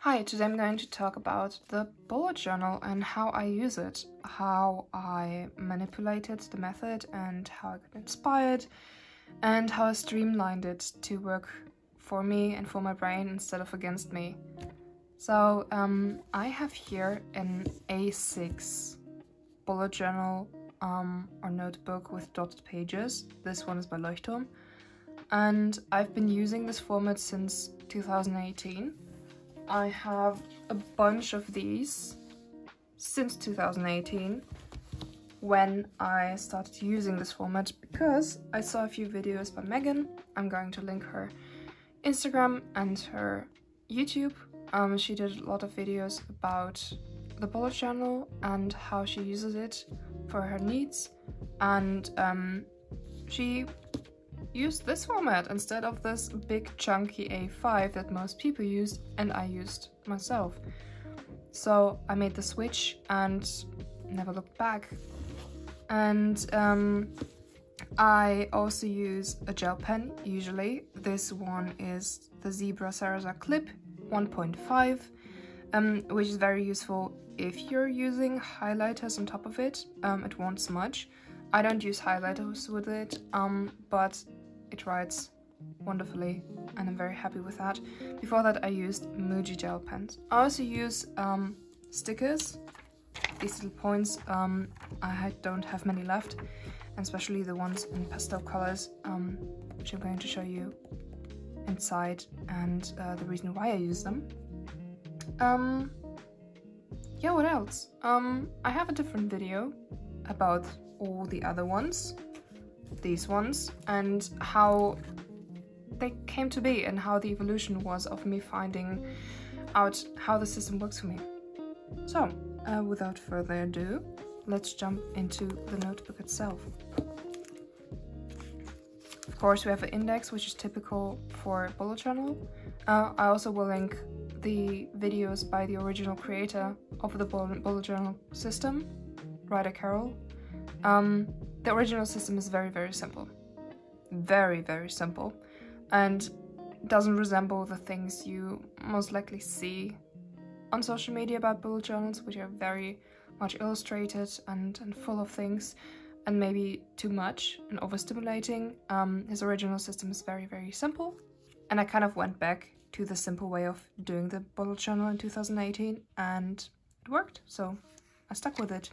Hi, today I'm going to talk about the bullet journal and how I use it, how I manipulated the method and how I got inspired, and how I streamlined it to work for me and for my brain instead of against me. So I have here an A6 bullet journal or notebook with dotted pages. This one is by Leuchtturm, and I've been using this format since 2018. I have a bunch of these since 2018 when I started using this format because I saw a few videos by Megan. I'm going to link her Instagram and her YouTube. She did a lot of videos about the bullet journal and how she uses it for her needs, and she used this format instead of this big chunky A5 that most people use and I used myself. So I made the switch and never looked back. And I also use a gel pen usually. This one is the Zebra Sarasa Clip 1.5, which is very useful if you're using highlighters on top of it. It won't smudge. I don't use highlighters with it, but it writes wonderfully and I'm very happy with that. Before that I used Muji gel pens. I also use stickers, these little points. I don't have many left, and especially the ones in pastel colors, which I'm going to show you inside and the reason why I use them. Yeah, what else? I have a different video about all the other ones, these ones, and how they came to be and how the evolution was of me finding out how the system works for me. So, without further ado, let's jump into the notebook itself. Of course, we have an index, which is typical for bullet journal. I also will link the videos by the original creator of the bullet journal system, Ryder Carroll. The original system is very, very simple. Very, very simple. And doesn't resemble the things you most likely see on social media about bullet journals, which are very much illustrated and full of things, and maybe too much and overstimulating. His original system is very, very simple. And I kind of went back to the simple way of doing the bullet journal in 2018, and it worked, so I stuck with it.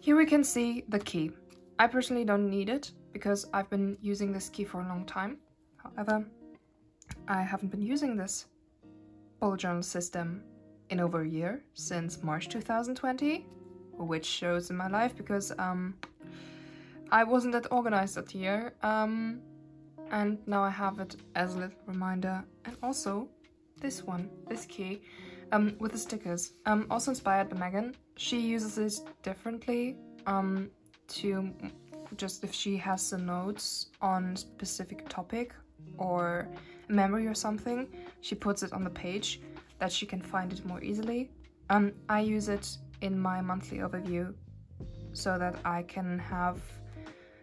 Here we can see the key. I personally don't need it because I've been using this key for a long time. However, I haven't been using this bullet journal system in over a year, since March 2020, which shows in my life because I wasn't that organized that year, and now I have it as a little reminder. And also this one, this key, with the stickers, also inspired by Megan. She uses it differently to just if she has some notes on specific topic or memory or something, she puts it on the page that she can find it more easily. I use it in my monthly overview so that I can have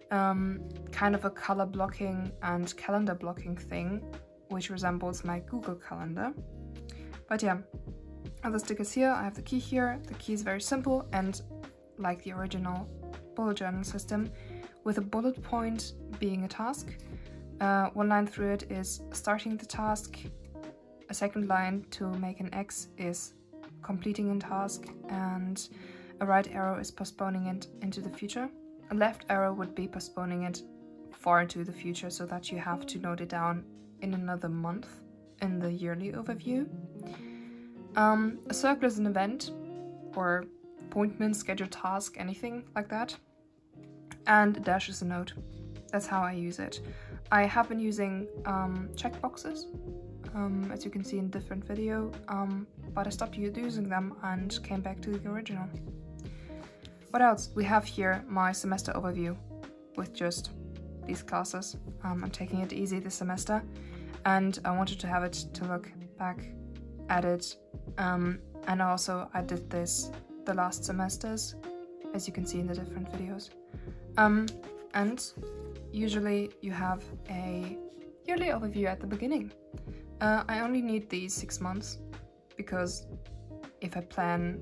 kind of a color blocking and calendar blocking thing, which resembles my Google Calendar. But yeah, I have the stickers here, I have the key here. The key is very simple and like the original bullet journal system, with a bullet point being a task. One line through it is starting the task. A second line to make an X is completing a task, and a right arrow is postponing it into the future. A left arrow would be postponing it far into the future so that you have to note it down in another month in the yearly overview. A circle is an event or appointment, scheduled task, anything like that. And a dash is a note. That's how I use it. I have been using checkboxes, as you can see in a different video, but I stopped using them and came back to the original. What else? We have here my semester overview with just these classes. I'm taking it easy this semester, and I wanted to have it to look back at it. And also I did this the last semesters, as you can see in the different videos. And usually you have a yearly overview at the beginning. I only need these 6 months because if I plan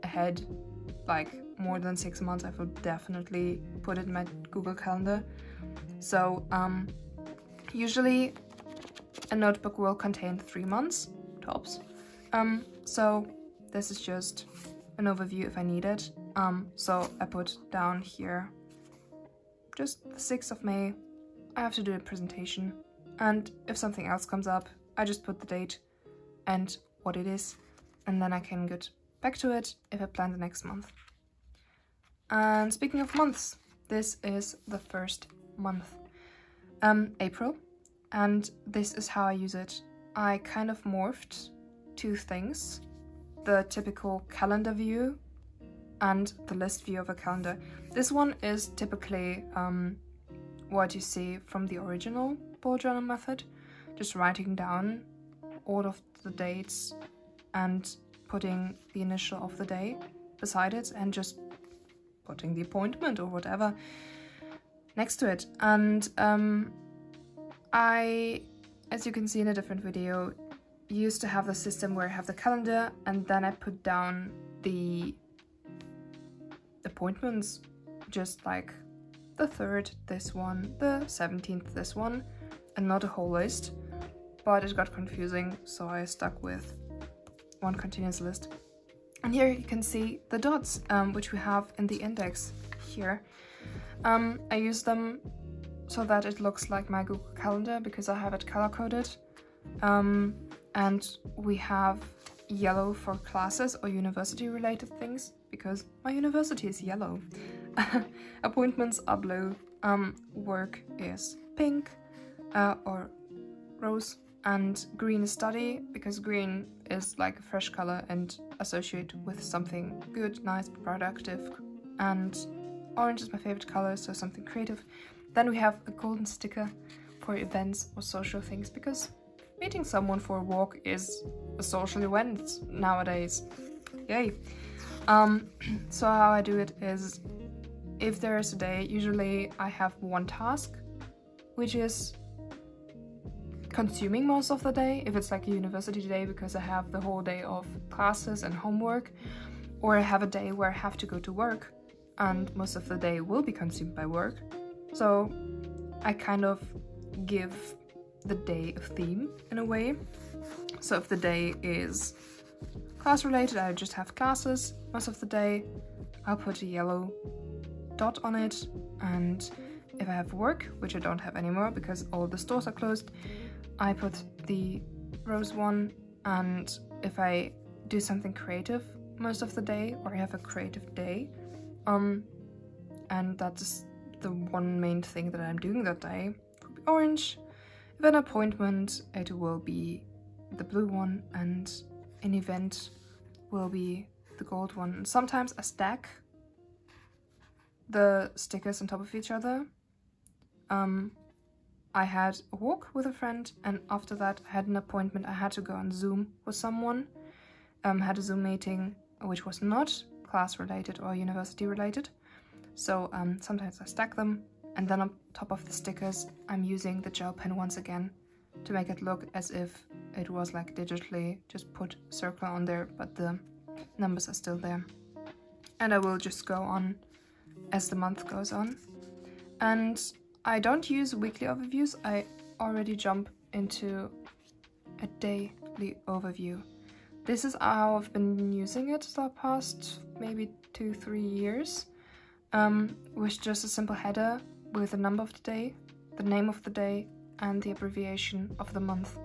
ahead like more than 6 months, I will definitely put it in my Google Calendar. So usually a notebook will contain 3 months tops. So this is just an overview if I need it. So I put down here just the 6th of May. I have to do a presentation, and if something else comes up, I just put the date and what it is, and then I can get back to it if I plan the next month. And speaking of months, this is the first month, April, and this is how I use it. I kind of morphed 2 things: the typical calendar view and the list view of a calendar. This one is typically what you see from the original bullet journal method, just writing down all of the dates and putting the initial of the day beside it and just putting the appointment or whatever next to it. And I, as you can see in a different video, used to have the system where I have the calendar and then I put down the appointments, just like the 3rd, this one, the 17th, this one, and not a whole list. But it got confusing, so I stuck with one continuous list. And here you can see the dots, which we have in the index here. I use them so that it looks like my Google Calendar because I have it color-coded. And we have yellow for classes or university-related things because my university is yellow. Appointments are blue. Work is pink or rose. And green is study, because green is like a fresh color and associated with something good, nice, productive. And orange is my favorite color, so something creative. Then we have a golden sticker for events or social things, because meeting someone for a walk is a social event nowadays. Yay! So how I do it is, if there is a day, usually I have one task, which is consuming most of the day. If it's like a university day because I have the whole day of classes and homework, or I have a day where I have to go to work and most of the day will be consumed by work. So I kind of give the day a theme in a way. So if the day is class related, I just have classes most of the day. I'll put a yellow dot on it, and if I have work, which I don't have anymore because all the stores are closed, I put the rose one. And if I do something creative most of the day, or I have a creative day, and that's the one main thing that I'm doing that day, it will be orange. If an appointment, it will be the blue one, and an event will be the gold one. And sometimes I stack the stickers on top of each other. I had a walk with a friend, and after that I had an appointment. I had to go on Zoom with someone. Had a Zoom meeting which was not class related or university related. So sometimes I stack them, and then on top of the stickers I'm using the gel pen once again to make it look as if it was like digitally just put a circle on there, but the numbers are still there. And I will just go on as the month goes on. And I don't use weekly overviews, I already jump into a daily overview. This is how I've been using it the past maybe 2-3 years, with just a simple header with the number of the day, the name of the day, and the abbreviation of the month.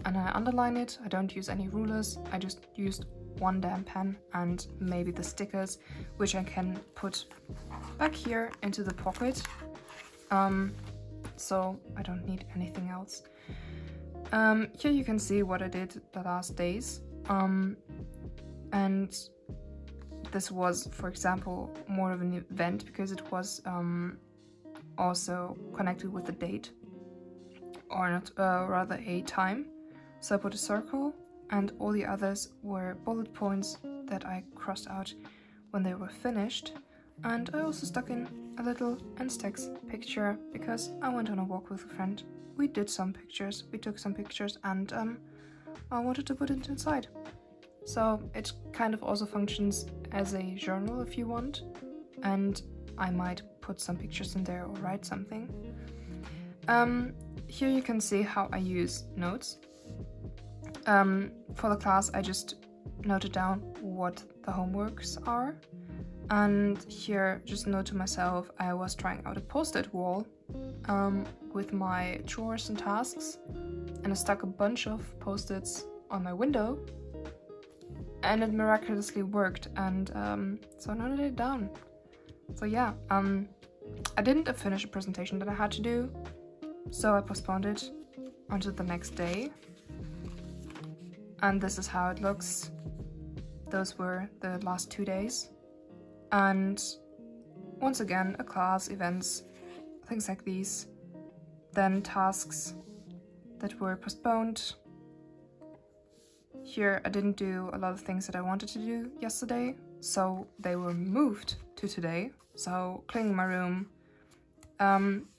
And I underline it. I don't use any rulers, I just used one damn pen and maybe the stickers, which I can put back here into the pocket. So I don't need anything else. Here you can see what I did the last days. And this was, for example, more of an event because it was also connected with the date, or not, rather a time. So I put a circle, and all the others were bullet points that I crossed out when they were finished. And I also stuck in a little Instax picture because I went on a walk with a friend. We did some pictures, we took some pictures, and I wanted to put it inside. So it kind of also functions as a journal if you want, and I might put some pictures in there or write something. Here you can see how I use notes. For the class I just noted down what the homeworks are, and here just note to myself I was trying out a post-it wall with my chores and tasks, and I stuck a bunch of post-its on my window, and it miraculously worked, and so I noted it down. So yeah, I didn't finish a presentation that I had to do, so I postponed it onto the next day. And this is how it looks. Those were the last 2 days. And once again, a class, events, things like these. Then tasks that were postponed. Here I didn't do a lot of things that I wanted to do yesterday, so they were moved to today. So cleaning my room,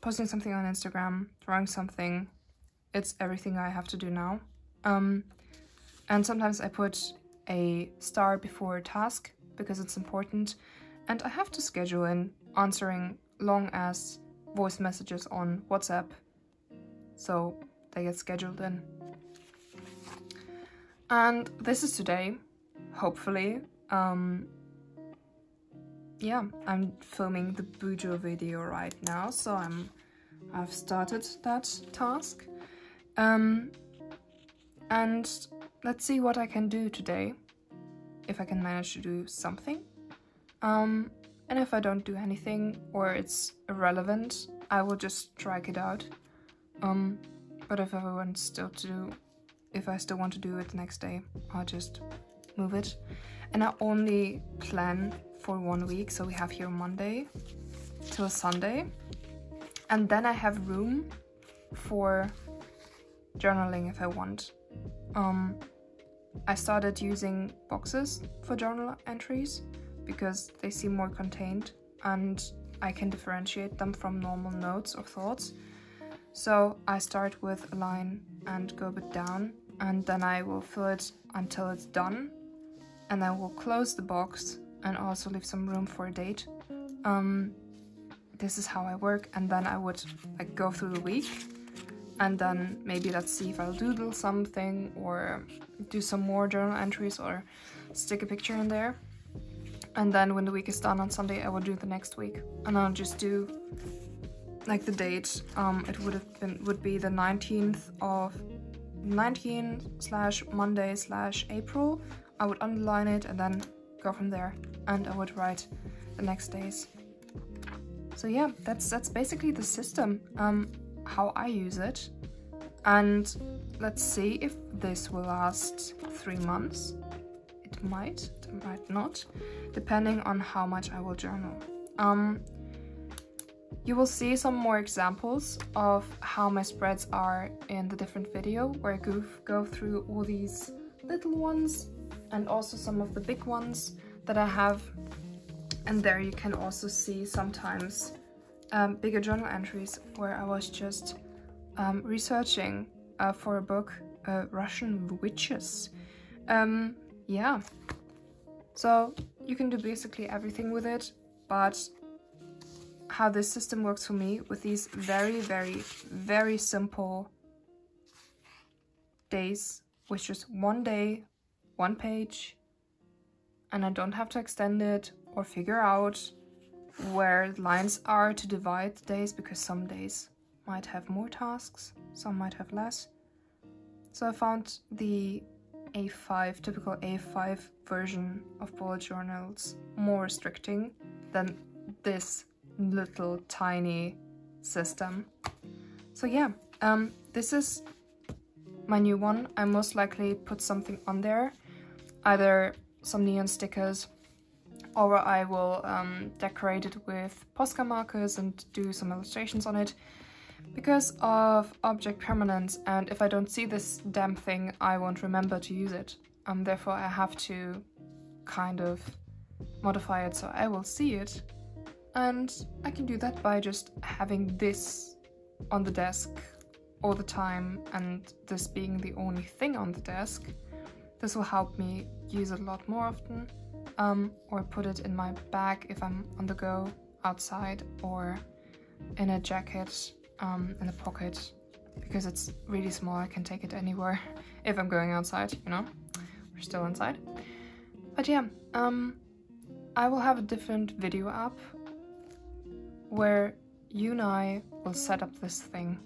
posting something on Instagram, drawing something. It's everything I have to do now. And sometimes I put a star before a task because it's important, and I have to schedule in answering long-ass voice messages on WhatsApp, so they get scheduled in. And this is today, hopefully. Yeah, I'm filming the Bujo video right now, so I've started that task. And let's see what I can do today, if I can manage to do something. And if I don't do anything, or it's irrelevant, I will just strike it out. But if I still want to do it the next day, I'll just move it. And I only plan for 1 week, so we have here Monday till Sunday. And then I have room for journaling if I want. I started using boxes for journal entries because they seem more contained and I can differentiate them from normal notes or thoughts. So I start with a line and go a bit down, and then I will fill it until it's done, and I will close the box and also leave some room for a date. This is how I work, and then I would go through the week, and then maybe let's see if I'll doodle something or do some more journal entries or stick a picture in there. And then when the week is done on Sunday, I will do the next week, and I'll just do the date. It would be the 19/Monday/April. I would underline it and then go from there, and I would write the next days. So yeah, that's basically the system, how I use it. And let's see if this will last 3 months. It might not, depending on how much I will journal. You will see some more examples of how my spreads are in the different video, where I go through all these little ones and also some of the big ones that I have. And there you can also see sometimes bigger journal entries where I was just researching for a book, Russian witches. Yeah, so you can do basically everything with it, but how this system works for me with these very, very, very simple days, which is 1 day, 1 page, and I don't have to extend it or figure out where lines are to divide the days, because some days might have more tasks, some might have less. So I found the A5, typical A5 version of bullet journals more restricting than this little tiny system. So yeah, this is my new one. I most likely put something on there, either some neon stickers, or I will decorate it with Posca markers and do some illustrations on it, because of object permanence, and if I don't see this damn thing, I won't remember to use it. Therefore I have to kind of modify it so I will see it, and I can do that by just having this on the desk all the time and this being the only thing on the desk, this will help me use it a lot more often, or put it in my bag if I'm on the go outside, or in a jacket, in a pocket, because it's really small. I can take it anywhere if I'm going outside, you know, we're still inside. But yeah, I will have a different video up where you and I will set up this thing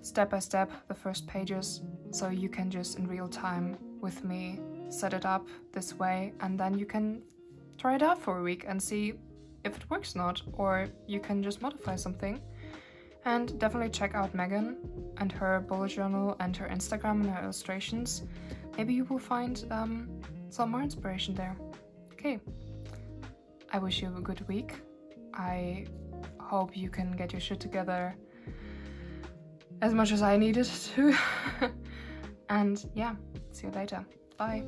step by step, the first pages, so you can just in real time with me set it up this way, and then you can try it out for a week and see if it works or not, or you can just modify something. And definitely check out Megan and her bullet journal and her Instagram and her illustrations. Maybe you will find some more inspiration there. Okay, I wish you a good week. I hope you can get your shit together as much as I needed to. And yeah, see you later. Bye.